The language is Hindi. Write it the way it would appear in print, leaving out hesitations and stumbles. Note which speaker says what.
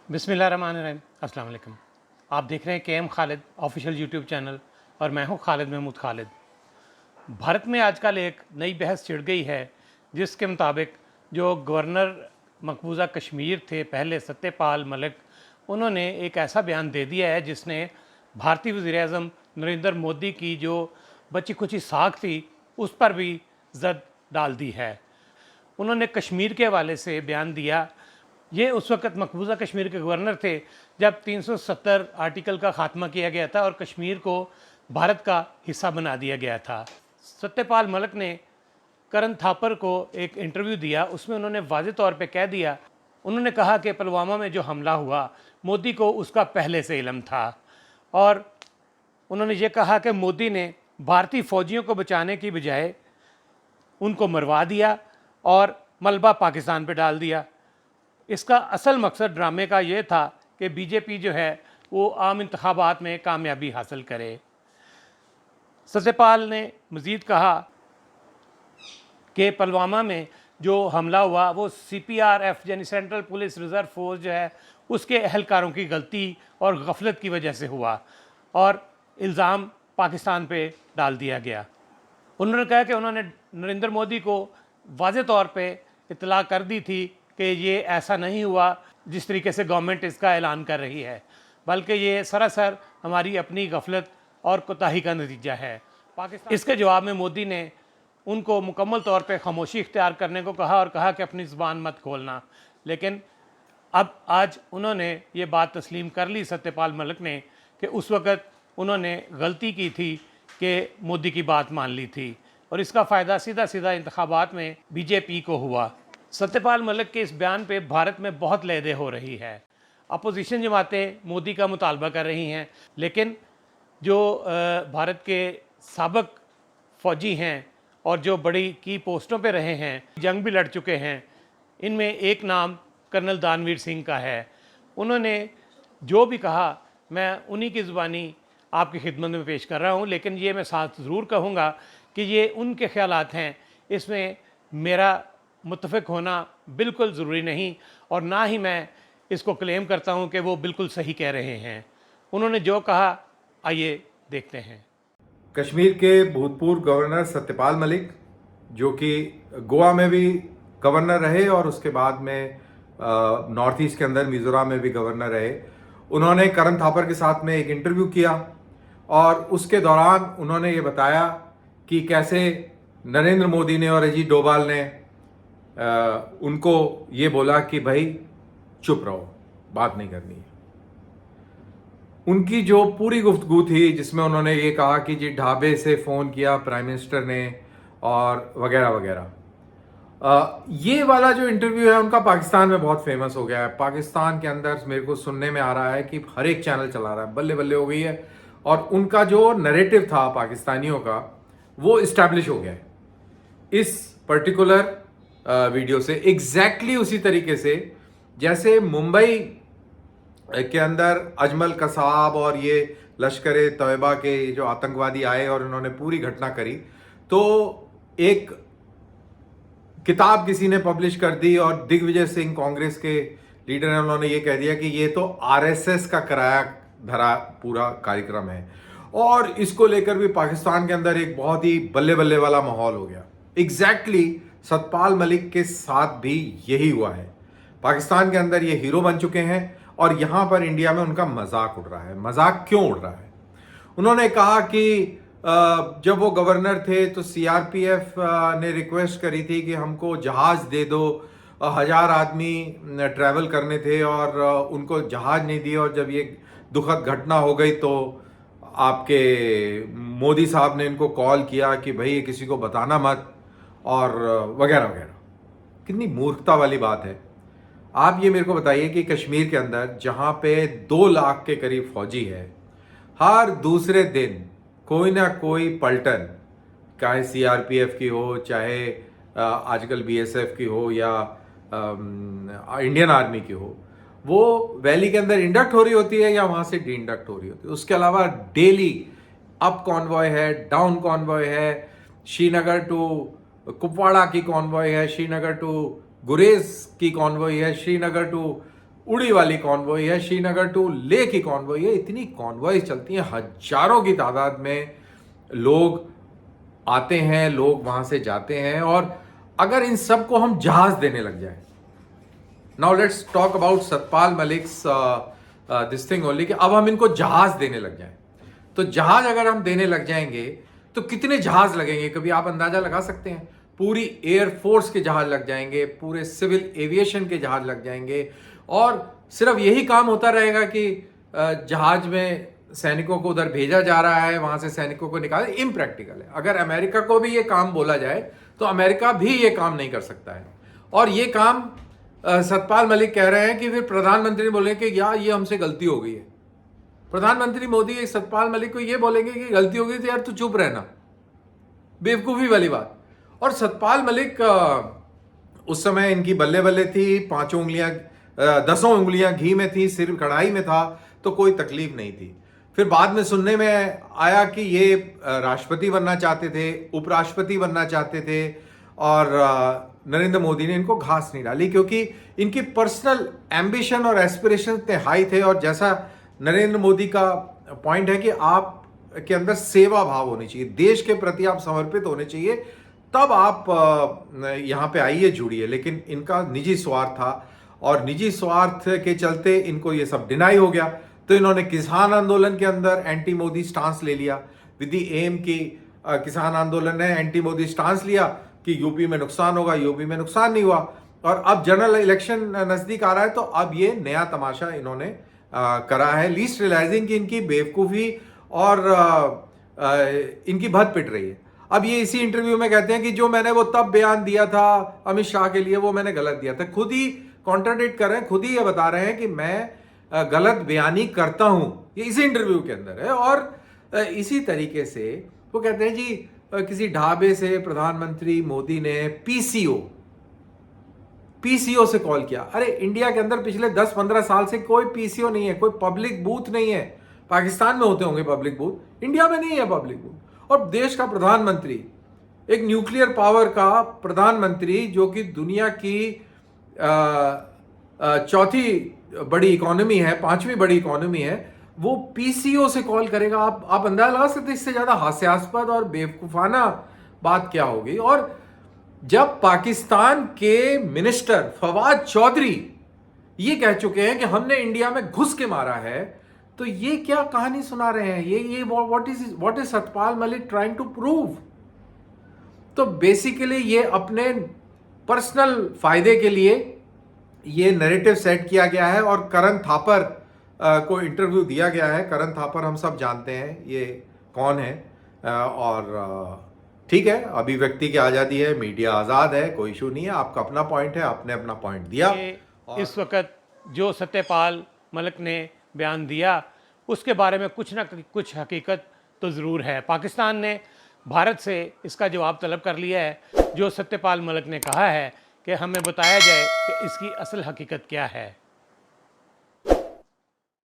Speaker 1: बिस्मिल्लाहिर्रहमानिर्रहीम। अस्सलाम वालेकुम। आप देख रहे हैं K M Khalid official YouTube channel और मैं हूं खालिद महमूद खालिद। भारत में आजकल एक नई बहस छिड़ गई है जिसके मुताबिक जो गवर्नर मकबूजा कश्मीर थे पहले सत्यपाल मलिक, उन्होंने एक ऐसा बयान दे दिया है जिसने भारतीय वज़ीर-ए-आज़म नरेंद्र मोदी की जो बची खुची साख थी उस पर भी जद डाल दी है। उन्होंने कश्मीर के हवाले से बयान दिया। ये उस वक़्त मकबूजा कश्मीर के गवर्नर थे जब 370 आर्टिकल का ख़ात्मा किया गया था और कश्मीर को भारत का हिस्सा बना दिया गया था। सत्यपाल मलिक ने करण थापर को एक इंटरव्यू दिया, उसमें उन्होंने वाज़ेह तौर पे कह दिया, उन्होंने कहा कि पुलवामा में जो हमला हुआ मोदी को उसका पहले से इल्म था और उन्होंने ये कहा कि मोदी ने भारतीय फ़ौजियों को बचाने की बजाय उनको मरवा दिया और मलबा पाकिस्तान पे डाल दिया। इसका असल मकसद ड्रामे का ये था कि बीजेपी जो है वो आम इंतखाबात में कामयाबी हासिल करे। सत्यपाल ने मज़ीद कहा कि पुलवामा में जो हमला हुआ वो CPRF यानी सेंट्रल पुलिस रिज़र्व फोर्स जो है उसके अहलकारों की गलती और गफलत की वजह से हुआ और इल्ज़ाम पाकिस्तान पे डाल दिया गया। उन्होंने कहा कि उन्होंने नरेंद्र मोदी को वाज़ेह तौर पे इत्तला कर दी थी कि ये ऐसा नहीं हुआ जिस तरीके से गवर्नमेंट इसका ऐलान कर रही है, बल्कि ये सरासर हमारी अपनी गफलत और कोताही का नतीजा है। पाकिस्तान इसके जवाब में मोदी ने उनको मुकम्मल तौर पे खामोशी इख्तियार करने को कहा और कहा कि अपनी ज़ुबान मत खोलना। लेकिन अब आज उन्होंने ये बात तस्लीम कर ली सत्यपाल मलिक ने कि उस वक़्त उन्होंने गलती की थी कि मोदी की बात मान ली थी और इसका फ़ायदा सीधा सीधा इंतखाबात में बीजेपी को हुआ। सत्यपाल मलिक के इस बयान पे भारत में बहुत लहदे हो रही है। अपोजिशन जमातें मोदी का मुतालबा कर रही हैं, लेकिन जो भारत के साबिक फ़ौजी हैं और जो बड़ी की पोस्टों पे रहे हैं, जंग भी लड़ चुके हैं, इनमें एक नाम कर्नल दानवीर सिंह का है। उन्होंने जो भी कहा मैं उन्हीं की ज़ुबानी आपकी खिदमत में पेश कर रहा हूँ, लेकिन ये मैं साथ ज़रूर कहूँगा कि ये उनके ख़यालात हैं, इसमें मेरा मुत्तफ़िक होना बिल्कुल ज़रूरी नहीं और ना ही मैं इसको क्लेम करता हूँ कि वो बिल्कुल सही कह रहे हैं। उन्होंने जो कहा आइए देखते हैं।
Speaker 2: कश्मीर के भूतपूर्व गवर्नर सत्यपाल मलिक, जो कि गोवा में भी गवर्नर रहे और उसके बाद में नॉर्थ ईस्ट के अंदर मिजोरम में भी गवर्नर रहे, उन्होंने करण थापर के साथ में एक इंटरव्यू किया और उसके दौरान उन्होंने ये बताया कि कैसे नरेंद्र मोदी ने और अजीत डोभाल ने उनको ये बोला कि भाई चुप रहो, बात नहीं करनी है। उनकी जो पूरी गुफ्तगू थी जिसमें उन्होंने ये कहा कि जी ढाबे से फ़ोन किया प्राइम मिनिस्टर ने और वगैरह वगैरह, ये वाला जो इंटरव्यू है उनका पाकिस्तान में बहुत फेमस हो गया है। पाकिस्तान के अंदर मेरे को सुनने में आ रहा है कि हर एक चैनल चला रहा है, बल्ले बल्ले हो गई है और उनका जो नैरेटिव था पाकिस्तानियों का वो इस्टेब्लिश हो गया है इस पर्टिकुलर वीडियो से। एग्जैक्टली उसी तरीके से जैसे मुंबई के अंदर अजमल कसाब और ये लश्कर ए तैयबा के जो आतंकवादी आए और उन्होंने पूरी घटना करी, तो एक किताब किसी ने पब्लिश कर दी और दिग्विजय सिंह कांग्रेस के लीडर हैं, उन्होंने ये कह दिया कि ये तो RSS का कराया धरा पूरा कार्यक्रम है और इसको लेकर भी पाकिस्तान के अंदर एक बहुत ही बल्ले बल्ले वाला माहौल हो गया। एग्जैक्टली सतपाल मलिक के साथ भी यही हुआ है। पाकिस्तान के अंदर ये हीरो बन चुके हैं और यहां पर इंडिया में उनका मजाक उड़ रहा है। मजाक क्यों उड़ रहा है? उन्होंने कहा कि जब वो गवर्नर थे तो CRPF ने रिक्वेस्ट करी थी कि हमको जहाज दे दो, 1000 आदमी ट्रैवल करने थे और उनको जहाज नहीं दिए और जब ये दुखद घटना हो गई तो आपके मोदी साहब ने इनको कॉल किया कि भाई ये किसी को बताना मत और वगैरह वगैरह। कितनी मूर्खता वाली बात है। आप ये मेरे को बताइए कि कश्मीर के अंदर जहां पे 2 लाख के करीब फौजी है, हर दूसरे दिन कोई ना कोई पलटन, चाहे CRPF की हो, चाहे आजकल BSF की हो या इंडियन आर्मी की हो, वो वैली के अंदर इंडक्ट हो रही होती है या वहां से डी इंडक्ट हो रही होती है। उसके अलावा डेली अप कॉन्वॉय है, डाउन कॉन्वॉय है, श्रीनगर टू कुपवाड़ा की कॉन्वॉय है, श्रीनगर टू गुरेज की कॉन्वॉय है, श्रीनगर टू उड़ी वाली कॉन्वॉय है, श्रीनगर टू लेह की कॉन्वॉय है, इतनी कॉन्वॉय चलती हैं, हजारों की तादाद में लोग आते हैं, लोग वहां से जाते हैं। और अगर इन सबको हम जहाज देने लग जाए, now let's talk about Satpal Malik's this thing only, कि अब हम इनको जहाज देने लग जाएं, तो जहाज अगर हम देने लग जाएंगे तो कितने जहाज लगेंगे, कभी आप अंदाजा लगा सकते हैं? पूरी एयरफोर्स के जहाज लग जाएंगे, पूरे सिविल एविएशन के जहाज लग जाएंगे, और सिर्फ यही काम होता रहेगा कि जहाज में सैनिकों को उधर भेजा जा रहा है, वहां से सैनिकों को निकाले। इम्प्रैक्टिकल है। अगर अमेरिका को भी ये काम बोला जाए तो अमेरिका भी ये काम नहीं कर सकता है। और ये काम सतपाल मलिक कह रहे हैं कि फिर प्रधानमंत्री बोले कि यार ये हमसे गलती हो गई है। प्रधानमंत्री मोदी सतपाल मलिक को ये बोलेंगे कि गलती हो गई तो यार तू चुप रहना, बेवकूफी वाली बात। और सतपाल मलिक उस समय इनकी बल्ले बल्ले थी, 5 उंगलियां 10 उंगलियां घी में थी, सिर कढ़ाई में था, तो कोई तकलीफ नहीं थी। फिर बाद में सुनने में आया कि ये राष्ट्रपति बनना चाहते थे, उपराष्ट्रपति बनना चाहते थे, और नरेंद्र मोदी ने इनको घास नहीं डाली, क्योंकि इनकी पर्सनल एम्बिशन और एस्पिरेशन इतने हाई थे। और जैसा नरेंद्र मोदी का पॉइंट है कि आप के अंदर सेवा भाव होनी चाहिए, देश के प्रति आप समर्पित होने चाहिए, तब आप यहाँ पे आइए, जुड़िए। लेकिन इनका निजी स्वार्थ था, और निजी स्वार्थ के चलते इनको ये सब डिनाई हो गया। तो इन्होंने किसान आंदोलन के अंदर एंटी मोदी स्टांस ले लिया, विद द एम की किसान आंदोलन ने एंटी मोदी स्टांस लिया कि यूपी में नुकसान होगा, यूपी में नुकसान नहीं हुआ। और अब जनरल इलेक्शन नजदीक आ रहा है, तो अब ये नया तमाशा इन्होंने करा है, लीस्ट रियलाइजिंग कि इनकी बेवकूफ़ी और इनकी भद पिट रही है। अब ये इसी इंटरव्यू में कहते हैं कि जो मैंने वो तब बयान दिया था अमित शाह के लिए, वो मैंने गलत दिया था। खुद ही कॉन्ट्राडिक्ट कर रहे हैं, खुद ही ये बता रहे हैं कि मैं गलत बयानी करता हूं, ये इसी इंटरव्यू के अंदर है। और इसी तरीके से वो कहते हैं जी किसी ढाबे से प्रधानमंत्री मोदी ने पीसीओ से कॉल किया। अरे इंडिया के अंदर पिछले 10-15 साल से कोई पीसीओ नहीं है, कोई पब्लिक बूथ नहीं है। पाकिस्तान में होते होंगे पब्लिक बूथ, इंडिया में नहीं है पब्लिक बूथ। और देश का प्रधानमंत्री, एक न्यूक्लियर पावर का प्रधानमंत्री, जो कि दुनिया की चौथी बड़ी इकोनॉमी है, 5वीं बड़ी इकोनॉमी है, वो पीसीओ से कॉल करेगा। आप अंदाजा लगा सकते हैं इससे ज्यादा हास्यास्पद और बेवकूफाना बात क्या होगी। और जब पाकिस्तान के मिनिस्टर फवाद चौधरी ये कह चुके हैं कि हमने इंडिया में घुस के मारा है, तो ये क्या कहानी सुना रहे हैं? ये what is Satpal Malik trying to prove? तो बेसिकली ये अपने पर्सनल फायदे के लिए ये नैरेटिव सेट किया गया है। और करण थापर को इंटरव्यू दिया गया है। करण थापर हम सब जानते हैं ये कौन है। और ठीक है, अभिव्यक्ति की आज़ादी है, मीडिया आज़ाद है, कोई इशू नहीं है। आपका अपना पॉइंट है, आपने अपना पॉइंट दिया।
Speaker 1: इस वक्त जो सत्यपाल मलिक ने बयान दिया उसके बारे में कुछ ना कुछ हकीकत तो ज़रूर है। पाकिस्तान ने भारत से इसका जवाब तलब कर लिया है। जो सत्यपाल मलिक ने कहा है कि हमें बताया जाए कि इसकी असल हकीकत क्या है।